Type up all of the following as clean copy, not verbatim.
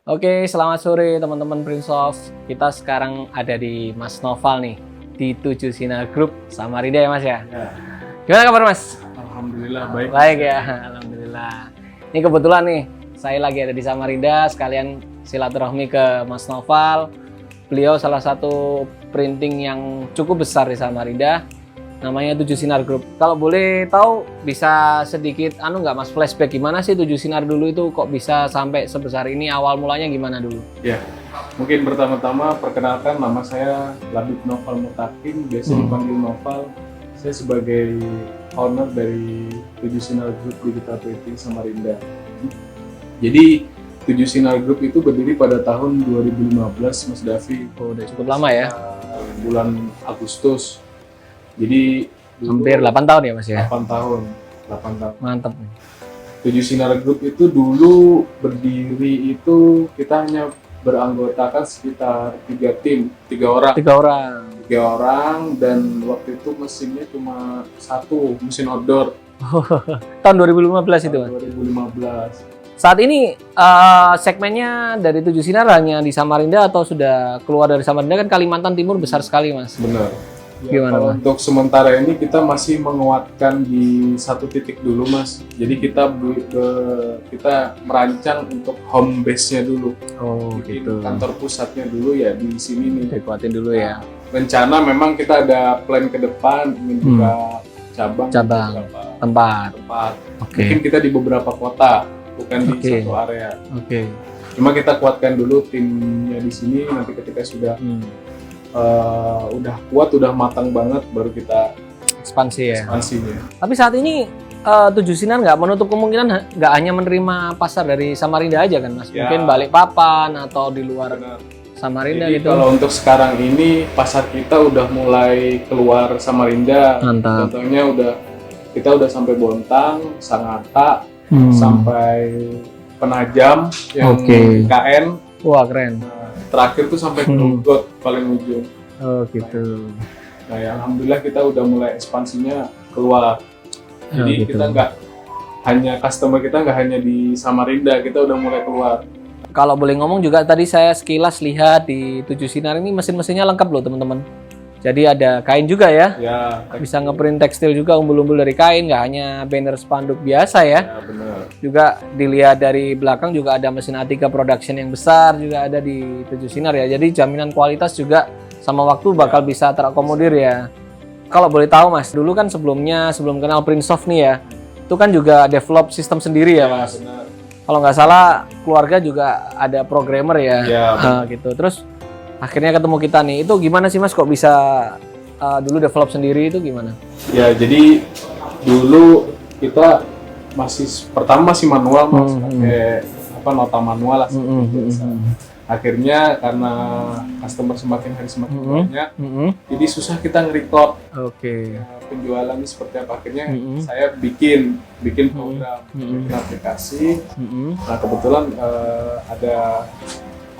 Oke, selamat sore teman-teman Prinsoft. Kita sekarang ada di Mas Noval nih, di 7 Sinar Group Samarinda ya Mas ya? Ya. Gimana kabar Mas? Alhamdulillah baik. Baik ya, Alhamdulillah. Ini kebetulan nih, saya lagi ada di Samarinda, sekalian silaturahmi ke Mas Noval. Beliau salah satu printing yang cukup besar di Samarinda, namanya 7 Sinar Group. Kalau boleh tahu, bisa sedikit nggak Mas flashback gimana sih 7 Sinar dulu itu kok bisa sampai sebesar ini, awal mulanya gimana dulu? Ya, mungkin pertama-tama perkenalkan, nama saya Labib Noval Mutakin, biasa dipanggil Noval. Saya sebagai owner dari 7 Sinar Group Digital Printing Samarinda. Jadi 7 Sinar Group itu berdiri pada tahun 2015, Mas Davi. Oh, udah cukup lama ya? Bulan Agustus. Jadi Hampir 8 tahun ya Mas ya? 8 tahun. Mantap nih. 7 Sinar Group itu dulu berdiri itu kita hanya beranggotakan sekitar 3 tim, 3 orang. 3 orang. Dan waktu itu mesinnya cuma satu, mesin outdoor. Tahun 2015 itu Mas? 2015. Saat ini segmennya dari 7 Sinar hanya di Samarinda atau sudah keluar dari Samarinda? Kan Kalimantan Timur besar sekali Mas. Benar. Ya, Gimana, kalau Mas? untuk sementara ini kita masih menguatkan di satu titik dulu Mas. Jadi kita merancang untuk home base-nya dulu. Oh Bikin kantor pusatnya dulu ya di sini nih. Dikuatin dulu ya. Rencana memang kita ada plan ke depan, ingin buka cabang di beberapa Tempat. Oke. Mungkin kita di beberapa kota, bukan di Oke. satu area. Oke. Cuma kita kuatkan dulu timnya di sini, nanti ketika sudah udah kuat, udah matang banget, baru kita Ekspansi ya. ekspansinya. Tapi saat ini 7 Sinar nggak menutup kemungkinan nggak hanya menerima pasar dari Samarinda aja kan Mas? Ya. Mungkin Balikpapan atau di luar Benar. Samarinda Jadi gitu. kalau untuk sekarang ini pasar kita udah mulai keluar Samarinda. Mantap. Contohnya kita udah sampai Bontang, Sangatta, sampai Penajam yang Oke. KN. Wah keren. Terakhir tuh sampai ke Nugot paling ujung. Oh gitu. Nah ya, alhamdulillah kita udah mulai ekspansinya keluar. Jadi gitu. kita customer kita nggak hanya di Samarinda, kita udah mulai keluar. Kalau boleh ngomong juga tadi saya sekilas lihat di 7 Sinar ini mesin-mesinnya lengkap loh teman-teman. Jadi ada kain juga ya. Ya, Bisa ngeprint tekstil juga, umbul-umbul dari kain, nggak hanya banner spanduk biasa ya. ya benar. Juga dilihat dari belakang juga ada mesin A3 production yang besar juga ada di 7 Sinar ya. Jadi jaminan kualitas juga sama waktu bakal bisa terakomodir ya. Kalau boleh tahu Mas, dulu kan sebelum kenal Prinsoft nih ya, itu kan juga develop sistem sendiri ya Mas. Benar. Kalau nggak salah keluarga juga ada programmer ya. Ya, Gitu. Terus akhirnya ketemu kita nih. Itu gimana sih Mas kok bisa dulu develop sendiri itu gimana? Ya, jadi dulu kita pertama masih manual Mas, pakai nota manual lah seperti biasa. Akhirnya karena customer semakin hari semakin banyak, jadi susah kita nge-record Oke. penjualannya seperti apa. Akhirnya saya bikin program, bikin aplikasi. Nah kebetulan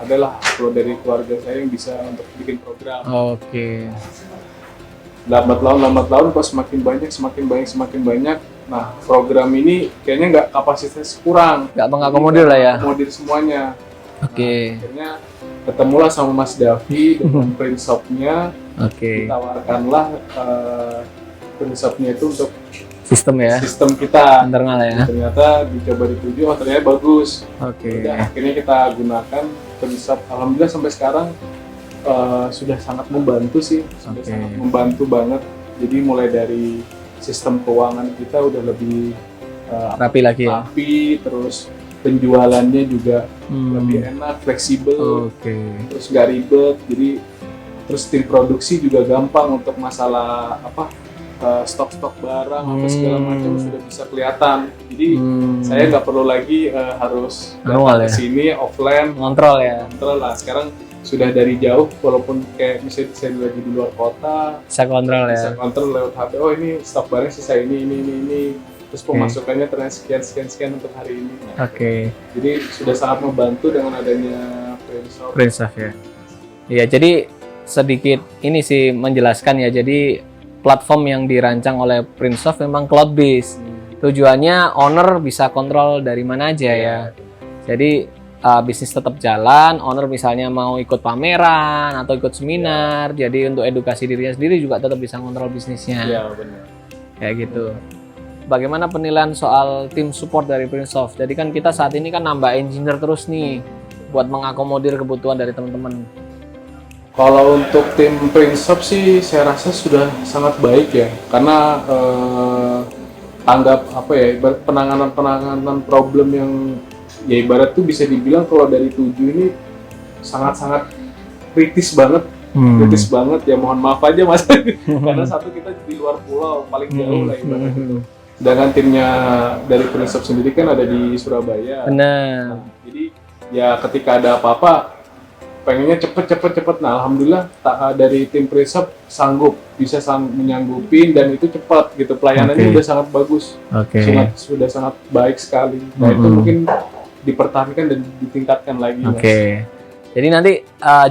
adalah dari keluarga saya yang bisa untuk bikin program. Oke. Lambat laun pas semakin banyak. Nah program ini kayaknya nggak kapasitas kurang. Nggak mengakomodir lah ya. Akomodir semuanya. Oke. Akhirnya ketemulah sama Mas Davi dengan printshop-nya. Oke. Ditawarkanlah printshop-nya itu untuk Sistem ya. sistem kita. Internal ya. Ternyata dicoba dituju, ternyata bagus. Oke. Udah, akhirnya kita gunakan printshop. Alhamdulillah sampai sekarang sudah sangat membantu sih, sangat membantu banget. Jadi mulai dari sistem keuangan kita udah lebih Rapi lagi ya. rapi, terus penjualannya juga lebih enak, fleksibel, Oke. terus nggak ribet. Jadi terus tim produksi juga gampang untuk masalah stok-stok barang apa segala macam sudah bisa kelihatan. Jadi saya nggak perlu lagi harus Manual datang ke sini offline Ngontrol ya. kontrol lah. Sekarang sudah dari jauh, walaupun kayak misalnya saya lagi di luar kota, Bisa kontrol bisa ya. kontrol lewat HP. Oh ini stok barang sisa ini. Terus pemasukannya ternyata sekian untuk hari ini. Nah, Oke. jadi sudah sangat membantu dengan adanya Printshop. Prinsoft ya. Iya, jadi sedikit ini sih menjelaskan ya. Jadi platform yang dirancang oleh Prinsoft memang cloud based. Tujuannya owner bisa kontrol dari mana aja ya. Jadi bisnis tetap jalan, owner misalnya mau ikut pameran atau ikut seminar, jadi untuk edukasi dirinya sendiri juga tetap bisa ngontrol bisnisnya. Iya, benar. Kayak gitu. Bagaimana penilaian soal tim support dari Prinsoft? Jadi kan kita saat ini kan nambah engineer terus nih buat mengakomodir kebutuhan dari teman-teman. Kalau untuk tim Prinsoft sih saya rasa sudah sangat baik ya, karena tanggap apa ya, penanganan problem yang ya ibarat tuh bisa dibilang kalau dari 7 ini sangat-sangat kritis banget. Kritis banget ya, mohon maaf aja Mas. Karena satu kita di luar pulau paling jauh lah ibarat itu. Sedangkan timnya dari Prinsoft sendiri kan ada di Surabaya. Benar. Jadi ya ketika ada apa-apa pengennya cepet. Nah alhamdulillah dari tim Prinsoft bisa menyanggupin dan itu cepat gitu, pelayanannya udah sangat bagus. Sudah sangat baik sekali. Nah itu mungkin dipertahankan dan ditingkatkan lagi. Jadi nanti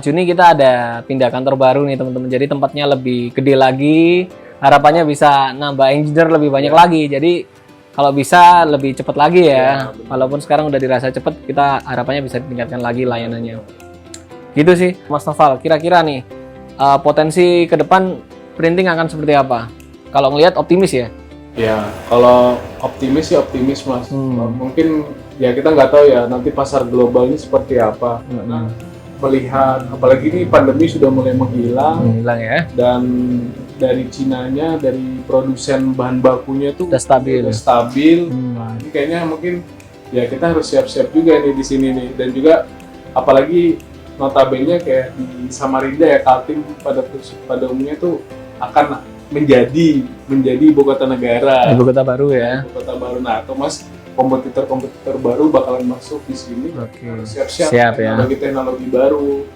Juni kita ada pindah kantor baru nih teman-teman. Jadi tempatnya lebih gede lagi. Harapannya bisa nambah engineer lebih banyak lagi. Jadi kalau bisa lebih cepat lagi ya. Walaupun sekarang udah dirasa cepat, kita harapannya bisa ditingkatkan lagi layanannya. Gitu sih Mas Noval. Kira-kira nih potensi ke depan printing akan seperti apa? Kalau ngelihat optimis ya? Ya, kalau optimis sih optimis Mas. Mungkin ya kita nggak tahu ya nanti pasar global ini seperti apa. Karena melihat apalagi ini pandemi sudah mulai menghilang ya. Dan dari Cinanya, dari produsen bahan bakunya tuh udah stabil. Nah, ini kayaknya mungkin ya kita harus siap-siap juga nih di sini nih. Dan juga apalagi notabene kayak di Samarinda ya, Kaltim pada umumnya tuh akan menjadi ibu kota negara. Ibu kota baru ya. Ibu kota baru. Nah, Thomas kompetitor baru bakalan masuk di sini. Siap-siap ya. Teknologi baru.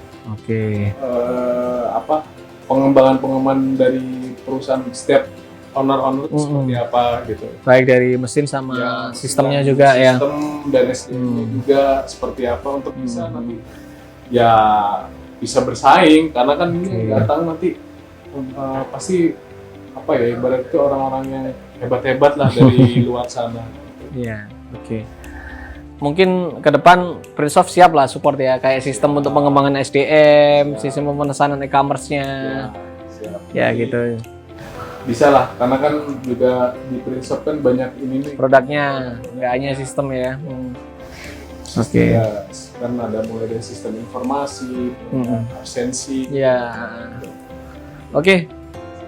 Pengembangan dari perusahaan setiap owner seperti apa gitu. Baik dari mesin sama sistemnya juga ya. Sistem dan SDM-nya juga seperti apa untuk bisa nanti ya bisa bersaing, karena kan ini datang nanti pasti apa ya, ibaratnya orang-orang yang hebat-hebat lah dari luar sana. Iya, Mungkin ke depan Prinsoft siap lah support ya, kayak sistem untuk pengembangan SDM, sistem pemesanan e-commerce-nya. Ya gitu. Bisa lah, karena kan juga di Prinsoft kan banyak ini nih. Produknya nggak hanya sistem ya. Ya, kan ada mulai dari sistem informasi, absensi. Ya.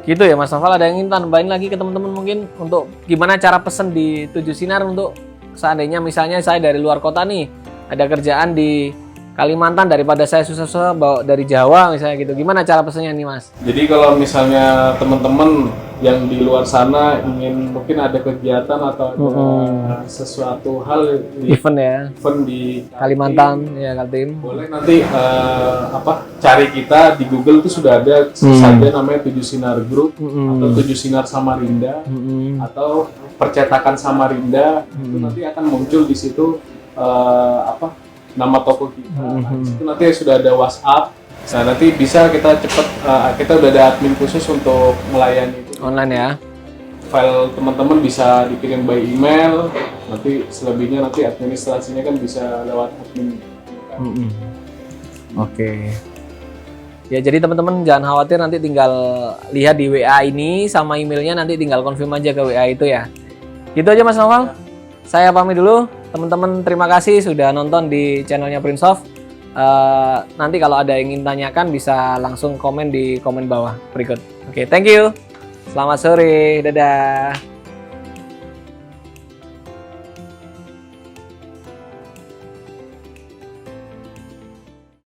Gitu ya Mas Noval. Ada yang ingin tambahin lagi ke teman-teman mungkin untuk gimana cara pesen di 7 Sinar untuk seandainya misalnya saya dari luar kota nih, ada kerjaan di Kalimantan, daripada saya susah-susah bawa dari Jawa misalnya gitu. Gimana cara pesennya nih Mas? Jadi kalau misalnya teman-teman yang di luar sana ingin mungkin ada kegiatan atau ada sesuatu hal event di Kalimantan ya, Kaltim. Boleh nanti cari kita di Google tuh sudah ada saja namanya 7 Sinar Group atau 7 Sinar Samarinda atau percetakan Samarinda. Itu nanti akan muncul di situ nama toko kita. Itu nanti sudah ada WhatsApp. Nah nanti bisa kita kita udah ada admin khusus untuk melayani itu online ya. File teman-teman bisa dikirim by email. Nanti selebihnya nanti administrasinya kan bisa lewat admin. Ya jadi teman-teman jangan khawatir, nanti tinggal lihat di WA ini sama emailnya, nanti tinggal confirm aja ke WA itu ya. Gitu aja Mas Noval. Saya pamit dulu. Teman-teman terima kasih sudah nonton di channelnya Prinsoft. Nanti kalau ada yang ingin tanyakan bisa langsung komen di komen bawah berikut. Thank you. Selamat sore. Dadah.